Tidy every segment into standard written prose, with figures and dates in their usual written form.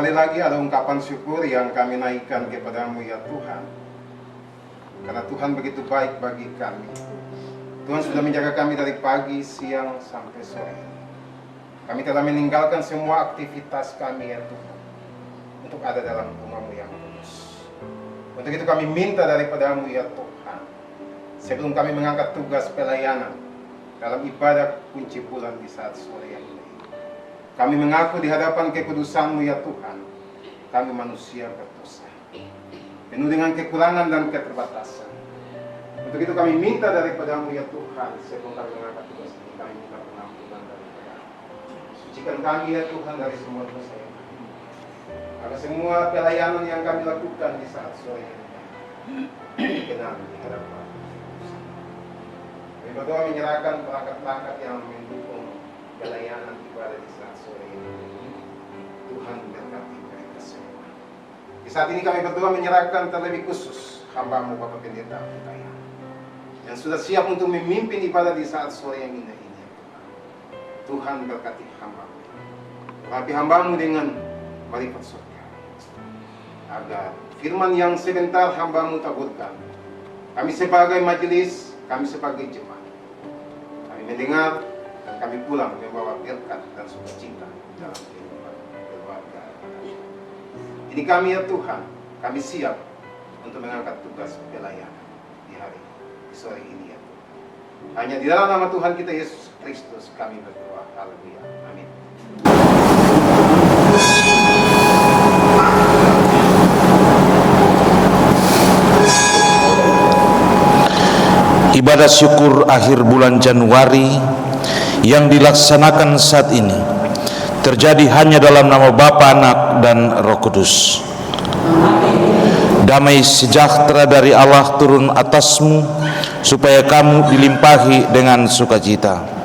Sekali lagi ada ungkapan syukur yang kami naikkan kepadamu ya Tuhan. Karena Tuhan begitu baik bagi kami. Tuhan sudah menjaga kami dari pagi, siang, sampai sore. Kami telah meninggalkan semua aktivitas kami ya Tuhan, untuk ada dalam rumah-Mu yang kudus. Untuk itu kami minta daripadamu ya Tuhan, sebelum kami mengangkat tugas pelayanan dalam ibadah kunci bulan di saat sore yang ini, kami mengaku di hadapan kekudusan-Mu ya Tuhan, kami manusia berdosa, penuh dengan kekurangan dan keterbatasan. Untuk itu kami minta daripadamu ya Tuhan, sebelum kami mengangkat tugas ini, kami minta pengampunan daripadamu. Sucikan kami ya Tuhan dari semua dosa yang kami, agar semua pelayanan yang kami lakukan di saat sore ini dikenal di hadapan. Kami berdoa menyerahkan perangkat-perangkat yang mendukung pelayanan ibadah di saat sore ini. Tuhan berkati mereka semua. Di saat ini kami berdoa menyerahkan terlebih khusus hamba-Mu Bapak Pendeta Utaya, yang sudah siap untuk memimpin ibadah di saat sore yang indah ini. Tuhan berkati hamba-Mu, tetapi hamba-Mu dengan marifat surga, agar firman yang sebentar hamba-Mu taburkan, kami sebagai majelis, kami sebagai jemaat, kami mendengar dan kami pulang membawa berkat dan sukacita dalam kehidupan keluarga. Ini kami ya Tuhan, kami siap untuk mengangkat tugas pelayanan di hari sore ini ya Tuhan. Hanya di dalam nama Tuhan kita Yesus Kristus kami berdoa. Haleluya. Amin. Ibadah syukur akhir bulan Januari yang dilaksanakan saat ini terjadi hanya dalam nama Bapa, Anak, dan Roh Kudus. Damai sejahtera dari Allah turun atasmu, supaya kamu dilimpahi dengan sukacita.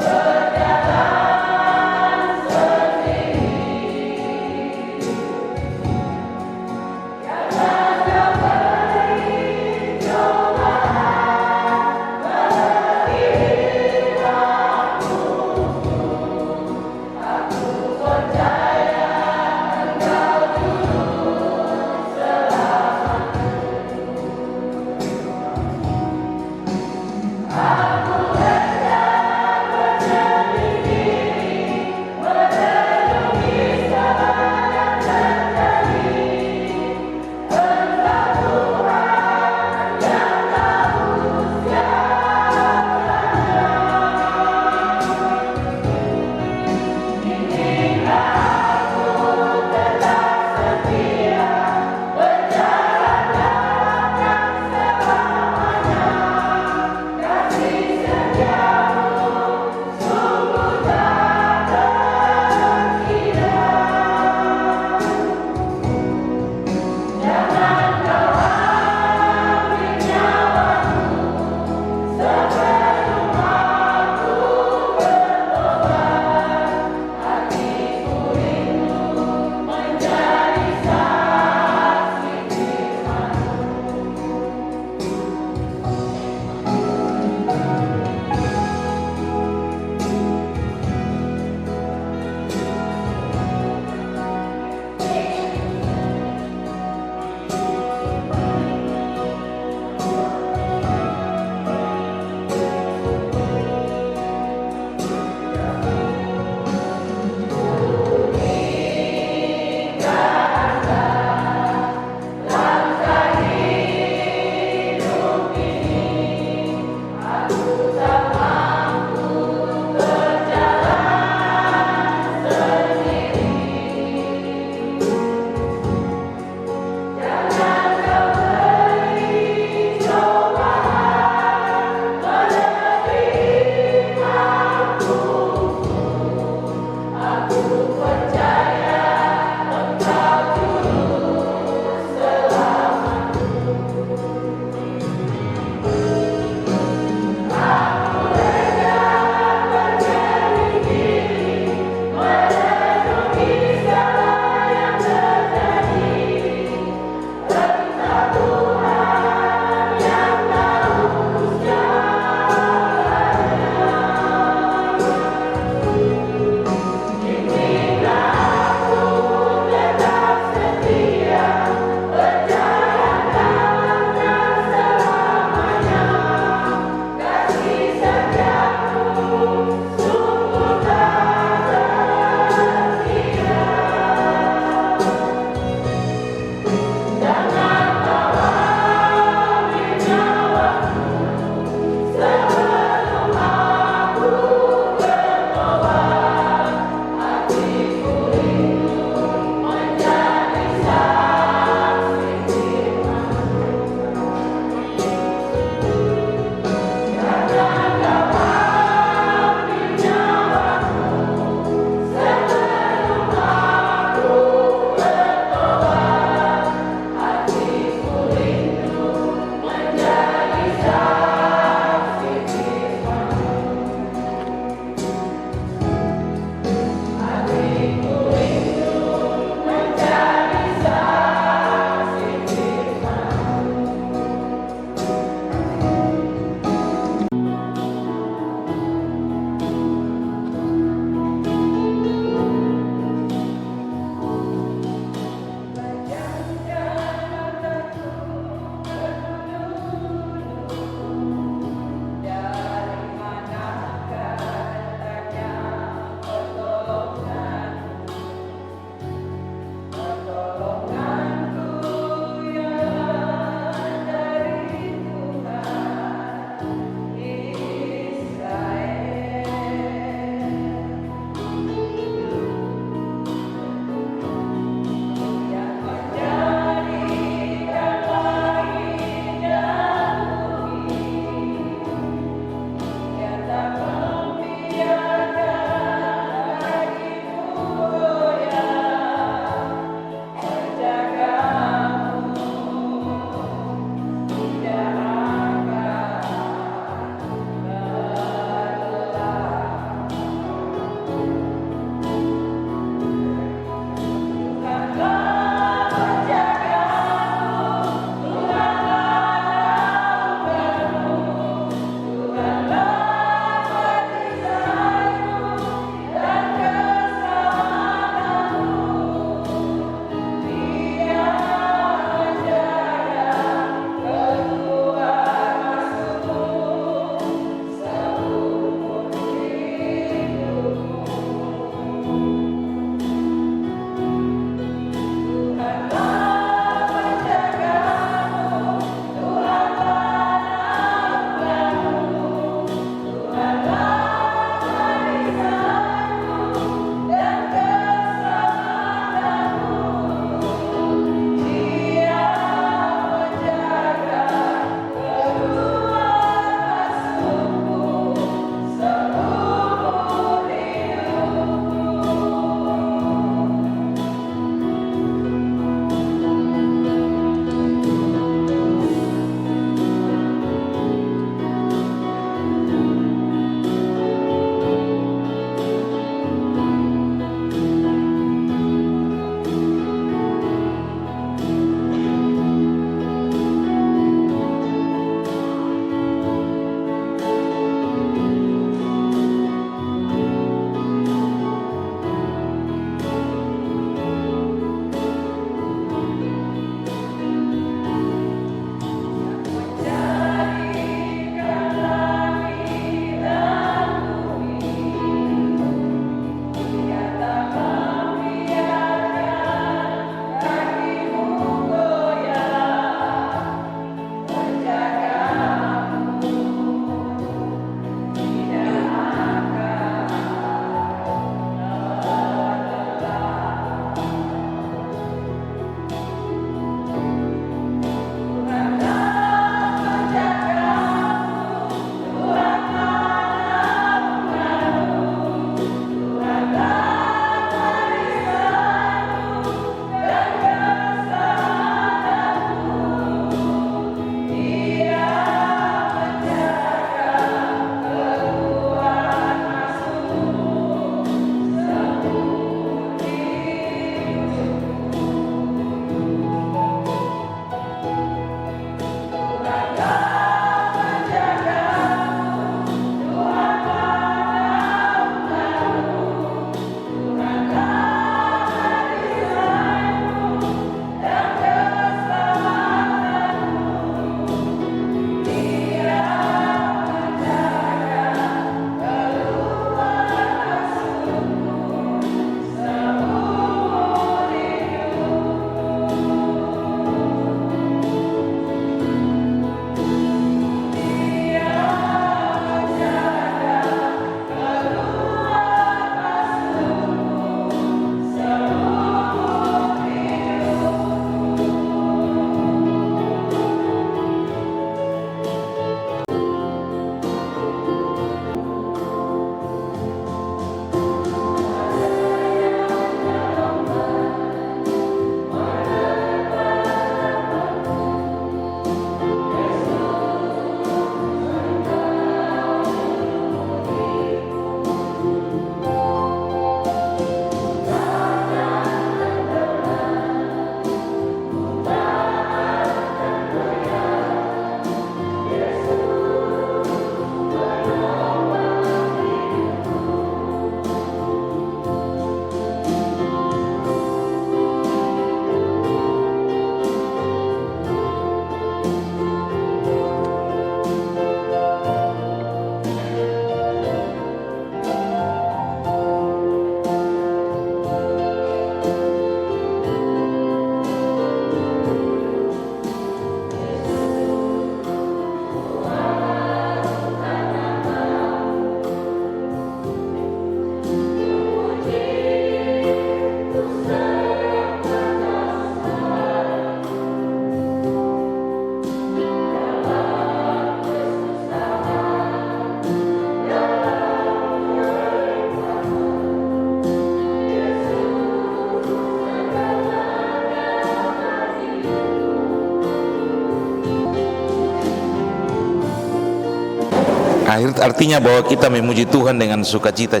artinya bahwa kita memuji Tuhan dengan sukacita.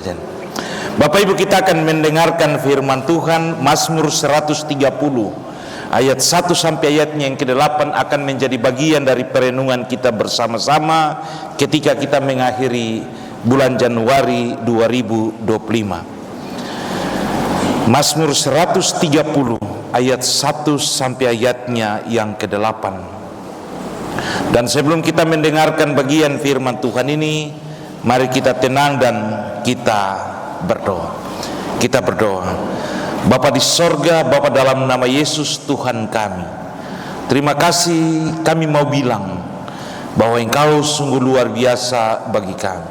Bapak Ibu, kita akan mendengarkan firman Tuhan. Mazmur 130 ayat 1 sampai ayatnya yang ke-8 akan menjadi bagian dari perenungan kita bersama-sama ketika kita mengakhiri bulan Januari 2025. Mazmur 130 ayat 1 sampai ayatnya yang ke-8. Dan sebelum kita mendengarkan bagian firman Tuhan ini, mari kita tenang dan kita berdoa. Kita berdoa. Bapa di sorga, Bapa dalam nama Yesus Tuhan kami, terima kasih kami mau bilang bahwa Engkau sungguh luar biasa bagi kami.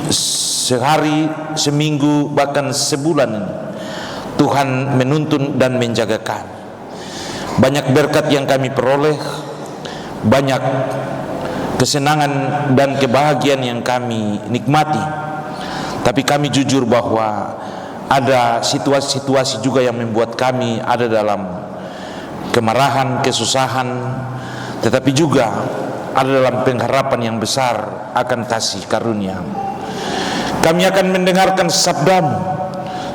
Sehari, seminggu, bahkan sebulan ini Tuhan menuntun dan menjaga kami. Banyak berkat yang kami peroleh, banyak kesenangan dan kebahagiaan yang kami nikmati. Tapi kami jujur bahwa ada situasi-situasi juga yang membuat kami ada dalam kemarahan, kesusahan, tetapi juga ada dalam pengharapan yang besar akan kasih karunia. Kami akan mendengarkan sabda-Mu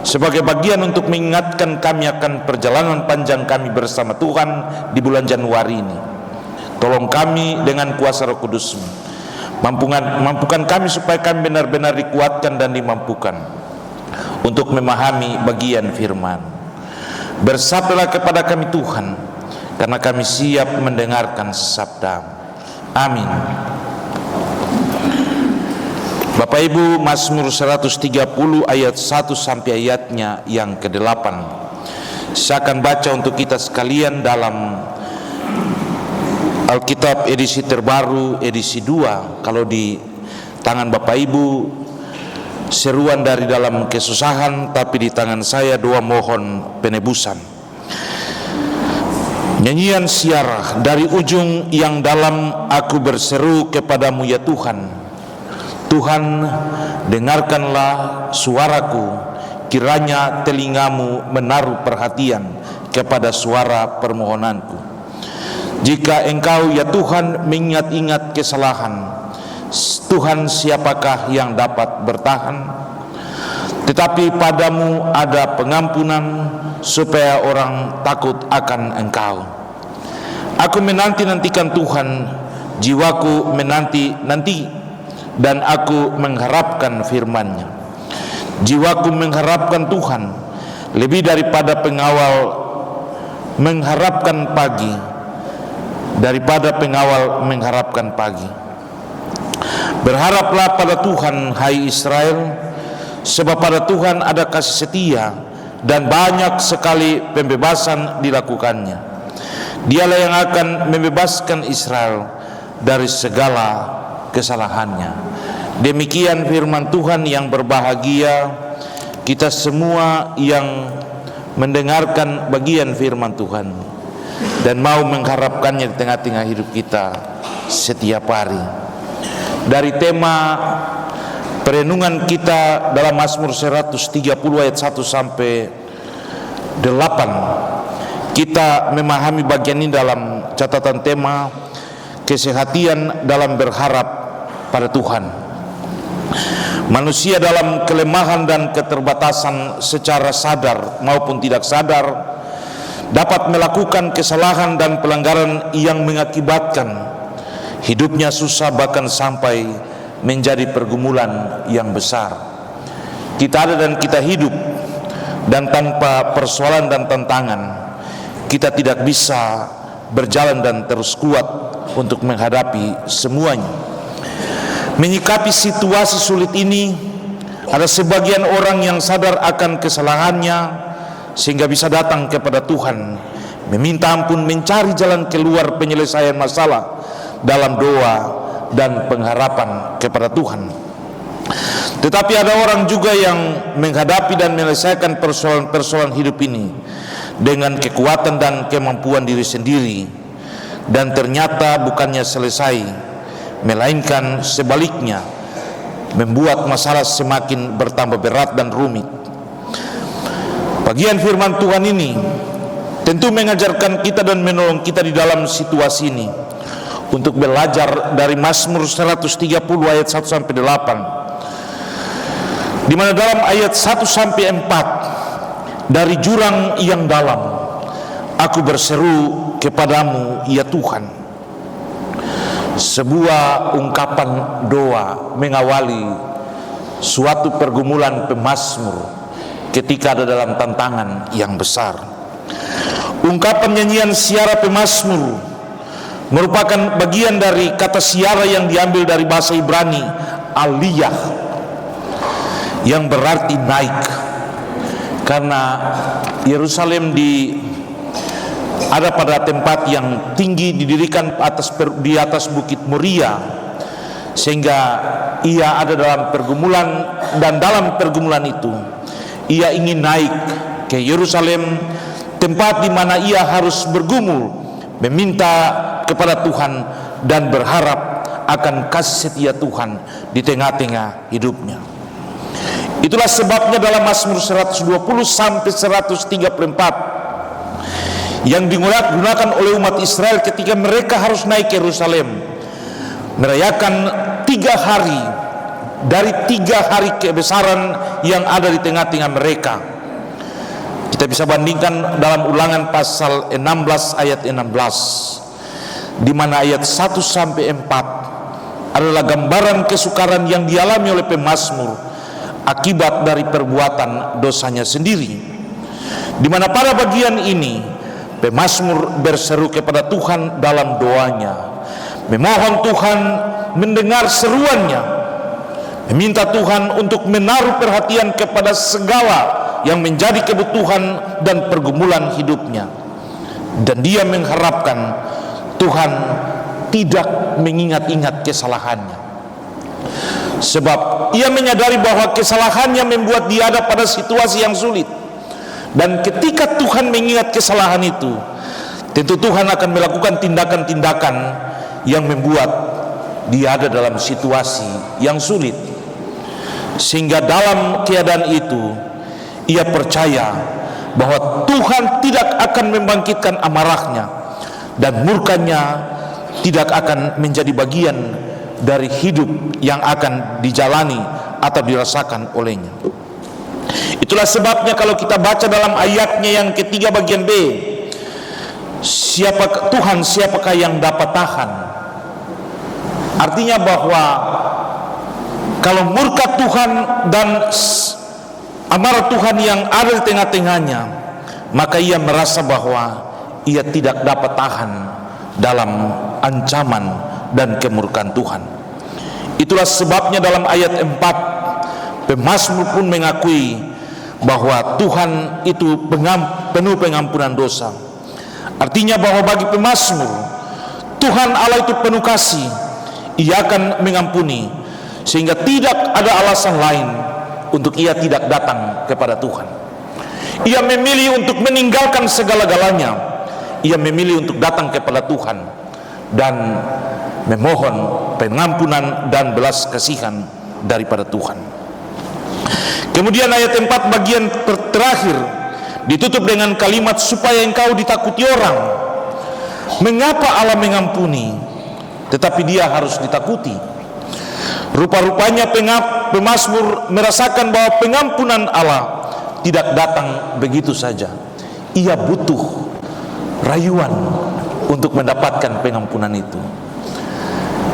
sebagai bagian untuk mengingatkan kami akan perjalanan panjang kami bersama Tuhan di bulan Januari ini. Tolong kami dengan kuasa Roh Kudus-Mu, mampukan kami supaya kami benar-benar dikuatkan dan dimampukan untuk memahami bagian firman. Bersabdalah kepada kami Tuhan, karena kami siap mendengarkan sabda-Mu. Amin. Bapak Ibu, Mazmur 130 ayat 1 sampai ayatnya yang ke-8. Saya akan baca untuk kita sekalian dalam Alkitab edisi terbaru, edisi 2. Kalau di tangan Bapak Ibu seruan dari dalam kesusahan, tapi di tangan saya doa mohon penebusan. Nyanyian siarah dari ujung yang dalam, aku berseru kepadamu ya Tuhan. Tuhan, dengarkanlah suaraku, kiranya telingamu menaruh perhatian kepada suara permohonanku. Jika Engkau ya Tuhan mengingat-ingat kesalahan, Tuhan siapakah yang dapat bertahan? Tetapi padamu ada pengampunan, supaya orang takut akan Engkau. Aku menanti-nantikan Tuhan, jiwaku menanti-nanti, dan aku mengharapkan firman-Nya. Jiwaku mengharapkan Tuhan lebih daripada pengawal mengharapkan pagi, daripada pengawal mengharapkan pagi. Berharaplah pada Tuhan, hai Israel, sebab pada Tuhan ada kasih setia, dan banyak sekali pembebasan dilakukannya. Dialah yang akan membebaskan Israel dari segala kesalahannya. Demikian firman Tuhan yang berbahagia kita semua yang mendengarkan bagian firman Tuhan dan mau mengharapkannya di tengah-tengah hidup kita setiap hari. Dari tema perenungan kita dalam Mazmur 130 ayat 1 sampai 8, kita memahami bagian ini dalam catatan tema kesehatan dalam berharap pada Tuhan. Manusia dalam kelemahan dan keterbatasan secara sadar maupun tidak sadar dapat melakukan kesalahan dan pelanggaran yang mengakibatkan hidupnya susah, bahkan sampai menjadi pergumulan yang besar. Kita ada dan kita hidup, dan tanpa persoalan dan tantangan kita tidak bisa berjalan dan terus kuat untuk menghadapi semuanya. Menyikapi situasi sulit ini, ada sebagian orang yang sadar akan kesalahannya sehingga bisa datang kepada Tuhan, meminta ampun, mencari jalan keluar penyelesaian masalah dalam doa dan pengharapan kepada Tuhan. Tetapi ada orang juga yang menghadapi dan menyelesaikan persoalan-persoalan hidup ini dengan kekuatan dan kemampuan diri sendiri, dan ternyata bukannya selesai, melainkan sebaliknya membuat masalah semakin bertambah berat dan rumit. Bagian firman Tuhan ini tentu mengajarkan kita dan menolong kita di dalam situasi ini untuk belajar dari Mazmur 130 ayat 1 sampai 8, di mana dalam ayat 1 sampai 4, dari jurang yang dalam aku berseru kepadamu ya Tuhan. Sebuah ungkapan doa mengawali suatu pergumulan pemazmur ketika ada dalam tantangan yang besar. Ungkapan nyanyian siara pemazmur merupakan bagian dari kata siara yang diambil dari bahasa Ibrani aliyah, yang berarti naik, karena Yerusalem ada pada tempat yang tinggi, didirikan di atas bukit Moria, sehingga ia ada dalam pergumulan, dan dalam pergumulan itu ia ingin naik ke Yerusalem, tempat di mana ia harus bergumul, meminta kepada Tuhan dan berharap akan kasih setia Tuhan di tengah-tengah hidupnya. Itulah sebabnya dalam Mazmur 120 sampai 134 yang digunakan oleh umat Israel ketika mereka harus naik ke Yerusalem, merayakan 3 hari dari 3 hari kebesaran yang ada di tengah-tengah mereka. Kita bisa bandingkan dalam Ulangan pasal 16 ayat 16, di mana ayat 1 sampai 4 adalah gambaran kesukaran yang dialami oleh pemazmur akibat dari perbuatan dosanya sendiri, di mana pada bagian ini pemazmur berseru kepada Tuhan dalam doanya, memohon Tuhan mendengar seruannya, meminta Tuhan untuk menaruh perhatian kepada segala yang menjadi kebutuhan dan pergumulan hidupnya, dan dia mengharapkan Tuhan tidak mengingat-ingat kesalahannya, sebab ia menyadari bahwa kesalahannya membuat dia ada pada situasi yang sulit. Dan ketika Tuhan mengingat kesalahan itu, tentu Tuhan akan melakukan tindakan-tindakan yang membuat dia ada dalam situasi yang sulit, sehingga dalam keadaan itu ia percaya bahwa Tuhan tidak akan membangkitkan amarahnya, dan murkanya tidak akan menjadi bagian dari hidup yang akan dijalani atau dirasakan olehnya. Itulah sebabnya kalau kita baca dalam ayatnya yang ketiga bagian B, siapakah yang dapat tahan? Artinya bahwa kalau murka Tuhan dan amarah Tuhan yang ada di tengah-tengahnya, maka ia merasa bahwa ia tidak dapat tahan dalam ancaman dan kemurkaan Tuhan. Itulah sebabnya dalam ayat 4 pemazmur pun mengakui bahwa Tuhan itu penuh pengampunan dosa. Artinya bahwa bagi pemazmur, Tuhan Allah itu penuh kasih, ia akan mengampuni, sehingga tidak ada alasan lain untuk ia tidak datang kepada Tuhan. Ia memilih untuk meninggalkan segala-galanya, ia memilih untuk datang kepada Tuhan dan memohon pengampunan dan belas kasihan daripada Tuhan. Kemudian ayat 4 bagian terakhir ditutup dengan kalimat supaya engkau ditakuti orang. Mengapa Allah mengampuni tetapi dia harus ditakuti? Rupa-rupanya pemazmur merasakan bahwa pengampunan Allah tidak datang begitu saja. Ia butuh rayuan untuk mendapatkan pengampunan itu.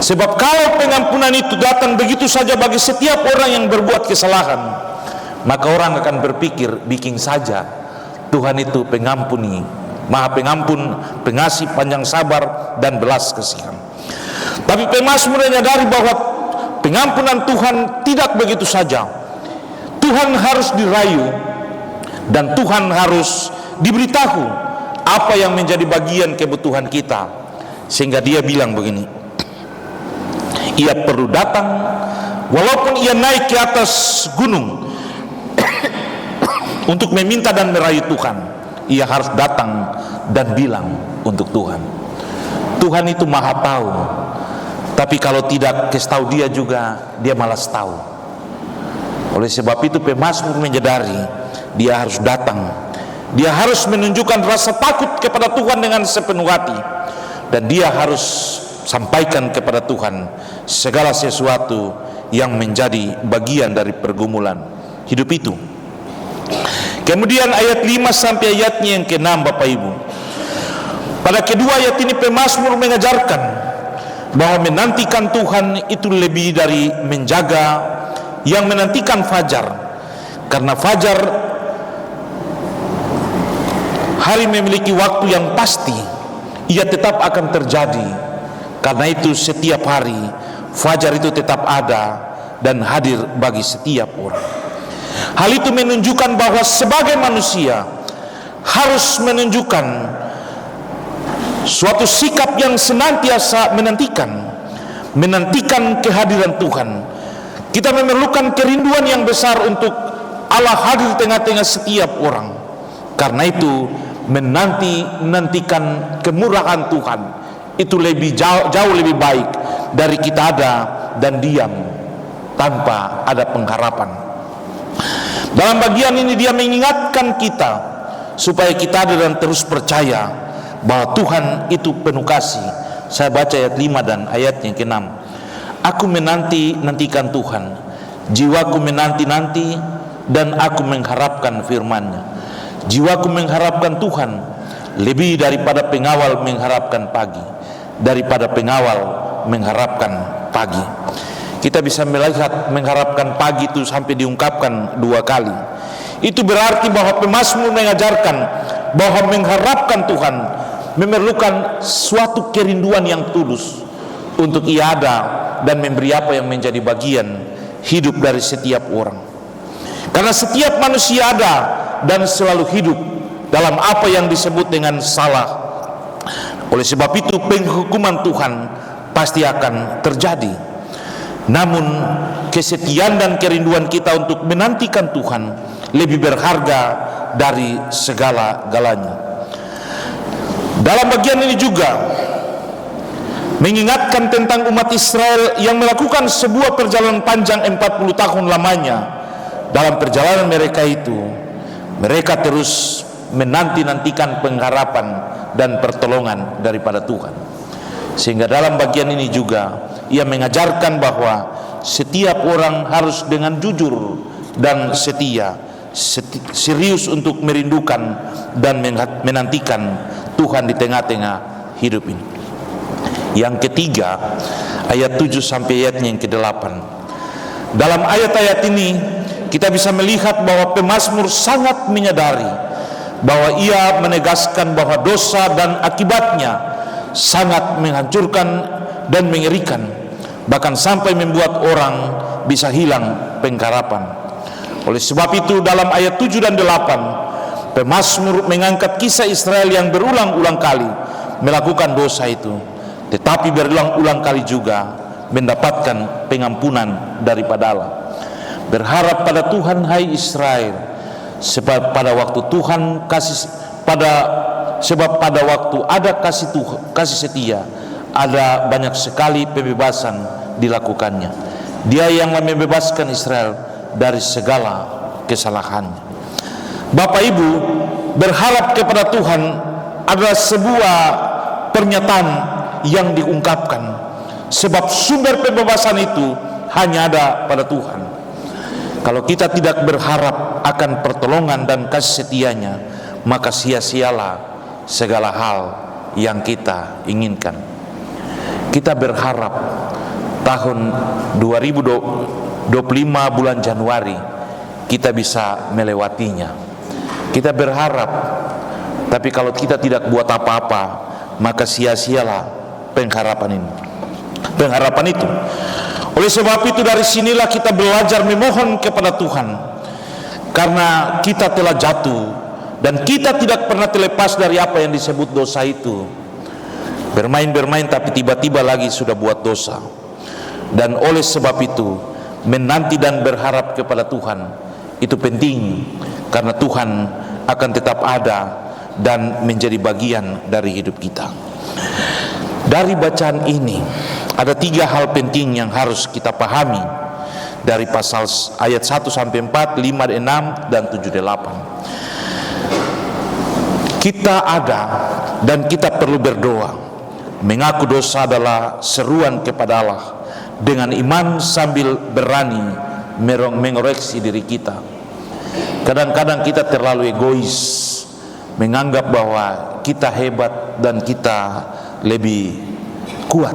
Sebab kalau pengampunan itu datang begitu saja bagi setiap orang yang berbuat kesalahan, maka orang akan berpikir bikin saja Tuhan itu pengampuni, maha pengampun, pengasih, panjang sabar dan belas kasihan. Tapi pemazmur menyadari bahwa pengampunan Tuhan tidak begitu saja. Tuhan harus dirayu dan Tuhan harus diberitahu apa yang menjadi bagian kebutuhan kita, sehingga dia bilang begini, ia perlu datang walaupun ia naik ke atas gunung untuk meminta dan merayu Tuhan, ia harus datang dan bilang untuk Tuhan. Tuhan itu maha tahu, tapi kalau tidak kasih tahu dia juga, dia malas tahu. Oleh sebab itu pemazmur menyadari dia harus datang, dia harus menunjukkan rasa takut kepada Tuhan dengan sepenuh hati, dan dia harus sampaikan kepada Tuhan segala sesuatu yang menjadi bagian dari pergumulan hidup itu. Kemudian ayat 5 sampai ayatnya yang ke-6, Bapak Ibu. Pada kedua ayat ini pemazmur mengajarkan bahwa menantikan Tuhan itu lebih dari menjaga yang menantikan fajar. Karena fajar, hari memiliki waktu yang pasti, ia tetap akan terjadi. Karena itu setiap hari fajar itu tetap ada dan hadir bagi setiap orang. Hal itu menunjukkan bahwa sebagai manusia harus menunjukkan suatu sikap yang senantiasa menantikan kehadiran Tuhan. Kita memerlukan kerinduan yang besar untuk Allah hadir di tengah-tengah setiap orang. Karena itu menantikan kemurahan Tuhan itu jauh lebih baik dari kita ada dan diam tanpa ada pengharapan. Dalam bagian ini dia mengingatkan kita supaya kita ada dan terus percaya bahwa Tuhan itu penuh kasih. Saya baca ayat 5 dan ayatnya ke-6. Aku menantikan Tuhan, jiwaku menanti-nanti, dan aku mengharapkan firman-Nya. Jiwaku mengharapkan Tuhan lebih daripada pengawal mengharapkan pagi, daripada pengawal mengharapkan pagi. Kita bisa melihat mengharapkan pagi itu sampai diungkapkan 2 kali. Itu berarti bahwa pemazmur mengajarkan bahwa mengharapkan Tuhan memerlukan suatu kerinduan yang tulus untuk ia ada dan memberi apa yang menjadi bagian hidup dari setiap orang. Karena setiap manusia ada dan selalu hidup dalam apa yang disebut dengan salah. Oleh sebab itu penghukuman Tuhan pasti akan terjadi. Namun kesetiaan dan kerinduan kita untuk menantikan Tuhan lebih berharga dari segala-galanya. Dalam bagian ini juga mengingatkan tentang umat Israel yang melakukan sebuah perjalanan panjang 40 tahun lamanya. Dalam perjalanan mereka itu, mereka terus menanti-nantikan pengharapan dan pertolongan daripada Tuhan. Sehingga dalam bagian ini juga ia mengajarkan bahwa setiap orang harus dengan jujur dan setia, serius untuk merindukan dan menantikan Tuhan di tengah-tengah hidup ini. Yang ketiga, ayat 7 sampai ayatnya yang ke-8. Dalam ayat-ayat ini kita bisa melihat bahwa pemazmur sangat menyadari bahwa ia menegaskan bahwa dosa dan akibatnya sangat menghancurkan dan mengerikan, bahkan sampai membuat orang bisa hilang pengharapan. Oleh sebab itu dalam ayat 7 dan 8 pemazmur mengangkat kisah Israel yang berulang-ulang kali melakukan dosa itu, tetapi berulang-ulang kali juga mendapatkan pengampunan daripada Allah. Berharap pada Tuhan hai Israel, sebab pada waktu Tuhan sebab pada waktu ada kasih setia, ada banyak sekali pembebasan dilakukannya. Dia yang membebaskan Israel dari segala kesalahannya. Bapak Ibu, berharap kepada Tuhan adalah sebuah pernyataan yang diungkapkan, sebab sumber pembebasan itu hanya ada pada Tuhan. Kalau kita tidak berharap akan pertolongan dan kasih setianya, maka sia-sialah segala hal yang kita inginkan. Kita berharap tahun 2025 bulan Januari kita bisa melewatinya. Kita berharap, tapi kalau kita tidak buat apa-apa, maka sia-sialah pengharapan itu. Oleh sebab itu dari sinilah kita belajar memohon kepada Tuhan, karena kita telah jatuh dan kita tidak pernah terlepas dari apa yang disebut dosa itu. Bermain-bermain tapi tiba-tiba lagi sudah buat dosa. Dan oleh sebab itu menanti dan berharap kepada Tuhan itu penting, karena Tuhan akan tetap ada dan menjadi bagian dari hidup kita. Dari bacaan ini ada 3 hal penting yang harus kita pahami dari pasal ayat 1 sampai 4, 5, 6 dan 7, 8. Kita ada dan kita perlu berdoa mengaku dosa adalah seruan kepada Allah dengan iman sambil berani mengoreksi diri kita. Kadang-kadang kita terlalu egois, menganggap bahwa kita hebat dan kita lebih kuat.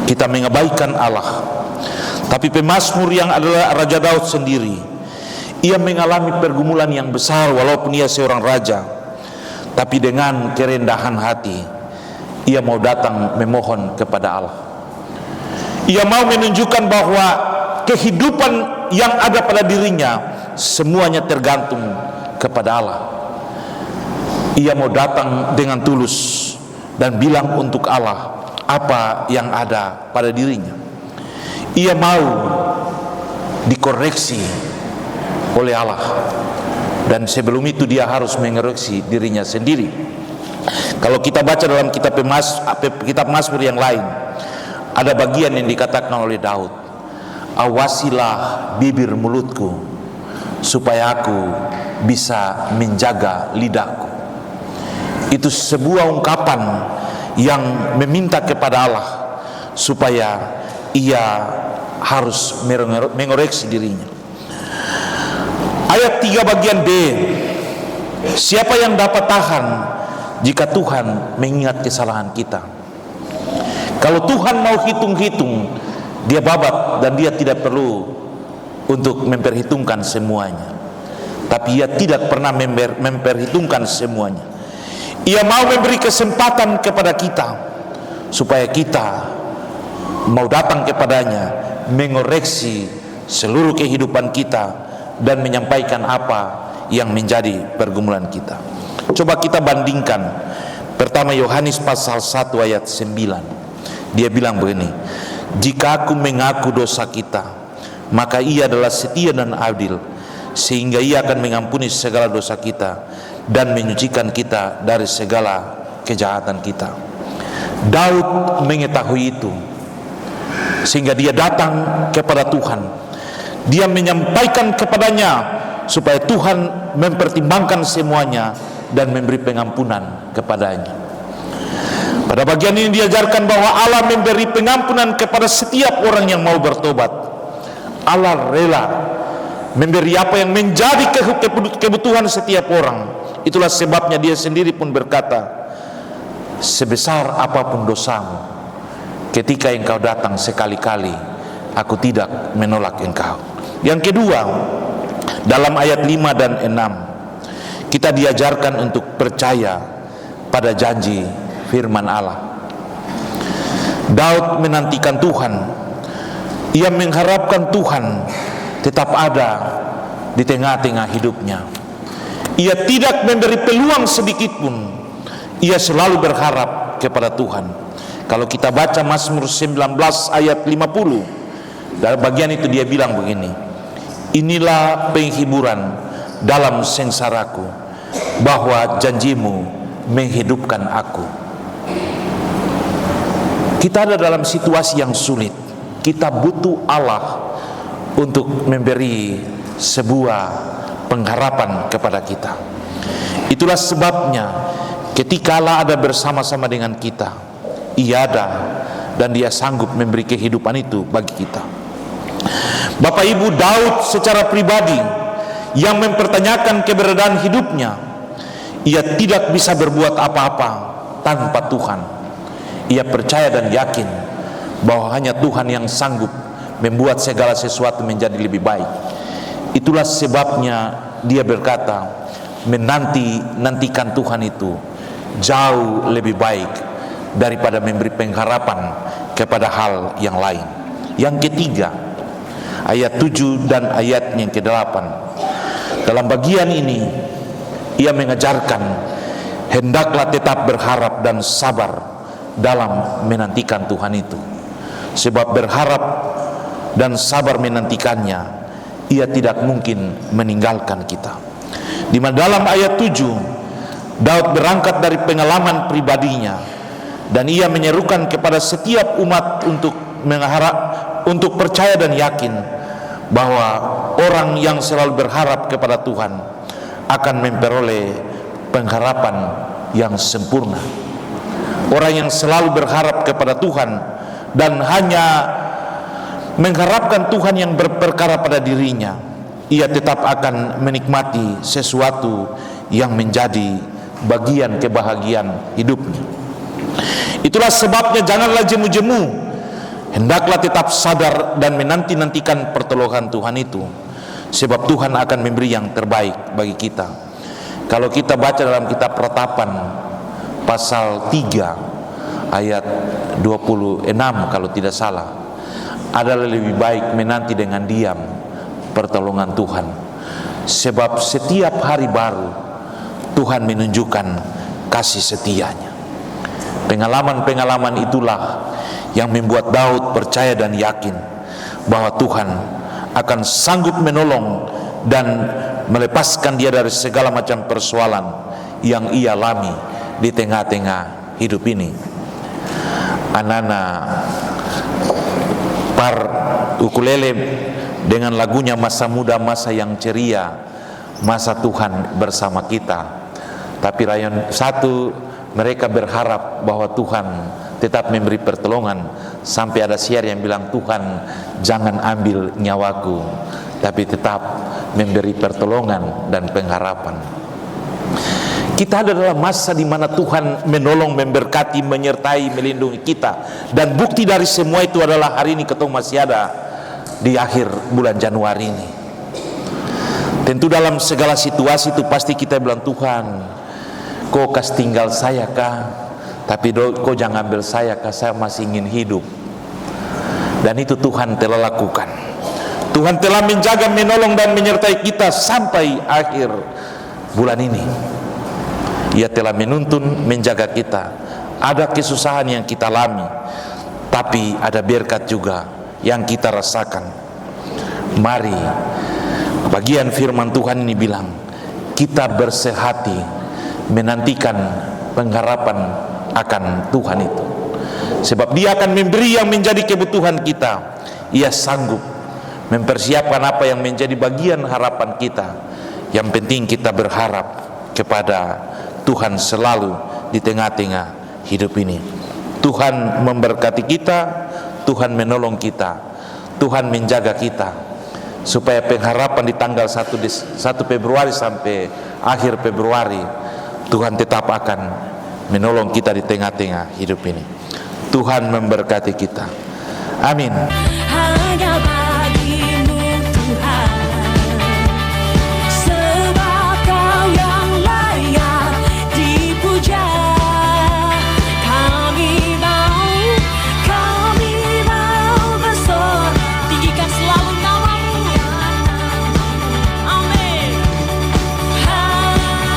Kita mengabaikan Allah. Tapi pemazmur yang adalah Raja Daud sendiri, ia mengalami pergumulan yang besar walaupun ia seorang raja. Tapi dengan kerendahan hati, ia mau datang memohon kepada Allah. Ia mau menunjukkan bahwa kehidupan yang ada pada dirinya semuanya tergantung kepada Allah. Ia mau datang dengan tulus dan bilang untuk Allah apa yang ada pada dirinya. Ia mau dikoreksi oleh Allah, dan sebelum itu dia harus mengoreksi dirinya sendiri. Kalau kita baca dalam kitab Mazmur yang lain, ada bagian yang dikatakan oleh Daud, awasilah bibir mulutku supaya aku bisa menjaga lidahku. Itu sebuah ungkapan yang meminta kepada Allah supaya ia harus mengoreksi dirinya. Ayat 3 bagian B, siapa yang dapat tahan jika Tuhan mengingat kesalahan kita? Kalau Tuhan mau hitung-hitung, dia babat dan dia tidak perlu untuk memperhitungkan semuanya. Tapi ia tidak pernah memperhitungkan semuanya. Ia mau memberi kesempatan kepada kita supaya kita mau datang kepadanya, mengoreksi seluruh kehidupan kita dan menyampaikan apa yang menjadi pergumulan kita. Coba kita bandingkan. Pertama Yohanes pasal 1 ayat 9. Dia bilang begini, jika aku mengaku dosa kita, maka ia adalah setia dan adil, sehingga ia akan mengampuni segala dosa kita dan menyucikan kita dari segala kejahatan kita. Daud mengetahui itu, sehingga dia datang kepada Tuhan. Dia menyampaikan kepadanya supaya Tuhan mempertimbangkan semuanya dan memberi pengampunan kepadanya. Pada bagian ini diajarkan bahwa Allah memberi pengampunan kepada setiap orang yang mau bertobat. Allah rela memberi apa yang menjadi kebutuhan setiap orang. Itulah sebabnya dia sendiri pun berkata, sebesar apapun dosamu, ketika engkau datang sekali-kali, aku tidak menolak engkau. Yang kedua, dalam ayat 5 dan 6, kita diajarkan untuk percaya pada janji firman Allah. Daud menantikan Tuhan. Ia mengharapkan Tuhan tetap ada di tengah-tengah hidupnya. Ia tidak memberi peluang sedikit pun. Ia selalu berharap kepada Tuhan. Kalau kita baca Mazmur 19 ayat 50, dalam bagian itu dia bilang begini, inilah penghiburan dalam sengsaraku, bahwa janjimu menghidupkan aku. Kita ada dalam situasi yang sulit. Kita butuh Allah untuk memberi sebuah pengharapan kepada kita. Itulah sebabnya ketika Allah ada bersama-sama dengan kita, Ia ada dan Dia sanggup memberi kehidupan itu bagi kita. Bapak Ibu, Daud secara pribadi yang mempertanyakan keberadaan hidupnya, ia tidak bisa berbuat apa-apa tanpa Tuhan. Ia percaya dan yakin bahwa hanya Tuhan yang sanggup membuat segala sesuatu menjadi lebih baik. Itulah sebabnya dia berkata, menantikan Tuhan itu jauh lebih baik daripada memberi pengharapan kepada hal yang lain. Yang ketiga, ayat 7 dan ayat yang ke-8. Dalam bagian ini ia mengajarkan hendaklah tetap berharap dan sabar dalam menantikan Tuhan itu. Sebab berharap dan sabar menantikannya, ia tidak mungkin meninggalkan kita. Di mana dalam ayat 7 Daud berangkat dari pengalaman pribadinya, dan ia menyerukan kepada setiap umat untuk percaya dan yakin bahwa orang yang selalu berharap kepada Tuhan akan memperoleh pengharapan yang sempurna. orang yang selalu berharap kepada Tuhan dan hanya mengharapkan Tuhan yang berperkara pada dirinya, ia tetap akan menikmati sesuatu yang menjadi bagian kebahagiaan hidupnya. Itulah sebabnya janganlah jemu-jemu, hendaklah tetap sadar dan menanti-nantikan pertolongan Tuhan itu, sebab Tuhan akan memberi yang terbaik bagi kita. Kalau kita baca dalam kitab Ratapan pasal 3 ayat 26 kalau tidak salah, adalah lebih baik menanti dengan diam pertolongan Tuhan, sebab setiap hari baru Tuhan menunjukkan kasih setianya. Pengalaman-pengalaman itulah yang membuat Daud percaya dan yakin bahwa Tuhan akan sanggup menolong dan melepaskan dia dari segala macam persoalan yang ia alami di tengah-tengah hidup ini. Anak-anak par ukulele dengan lagunya masa muda, masa yang ceria, masa Tuhan bersama kita. Tapi rayon satu, mereka berharap bahwa Tuhan tetap memberi pertolongan, sampai ada siar yang bilang, Tuhan jangan ambil nyawaku, tapi tetap memberi pertolongan dan pengharapan. Kita ada dalam masa di mana Tuhan menolong, memberkati, menyertai, melindungi kita. Dan bukti dari semua itu adalah hari ini ketemu masih ada di akhir bulan Januari ini. Tentu dalam segala situasi itu pasti kita bilang, Tuhan, kau kas tinggal saya kah? Tapi kau jangan ambil saya kah? Saya masih ingin hidup. Dan itu Tuhan telah lakukan. Tuhan telah menjaga, menolong dan menyertai kita sampai akhir bulan ini. Ia telah menuntun, menjaga kita. Ada kesusahan yang kita alami, tapi ada berkat juga yang kita rasakan. Mari, bagian firman Tuhan ini bilang, kita bersehati menantikan pengharapan akan Tuhan itu, sebab Dia akan memberi yang menjadi kebutuhan kita. Ia sanggup mempersiapkan apa yang menjadi bagian harapan kita. Yang penting kita berharap kepada Tuhan selalu di tengah-tengah hidup ini. Tuhan memberkati kita, Tuhan menolong kita, Tuhan menjaga kita, supaya pengharapan di tanggal 1 Februari sampai akhir Februari, Tuhan tetap akan menolong kita di tengah-tengah hidup ini. Tuhan memberkati kita. Amin. Hanya bagimu Tuhan, sebab Kau yang layak dipuja. Kami mau bersorak, tinggikan selalu nama-Mu. Amin. Haleluya.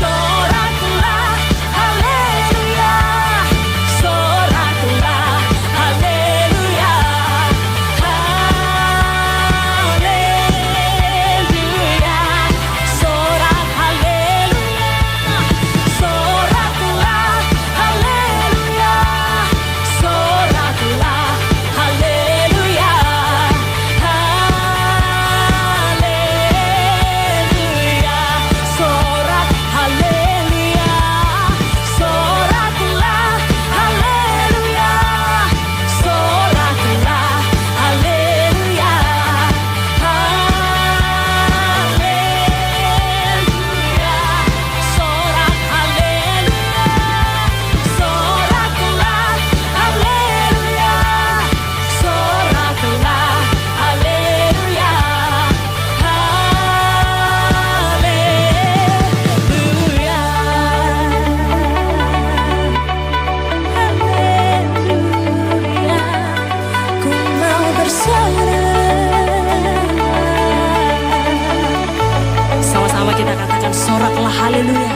Soraklah, haleluya. Soraklah, haleluya. Haleluya. Sorak, haleluya. Soraklah, haleluya. Soraklah, haleluya. Haleluya. Sorak, haleluya. Soraklah, haleluya. Soraklah, haleluya. Haleluya. Sorak, haleluya. Soraklah, haleluya. Soraklah, haleluya. Haleluya. Ku mau bersorak. Sama-sama kita katakan, soraklah haleluya.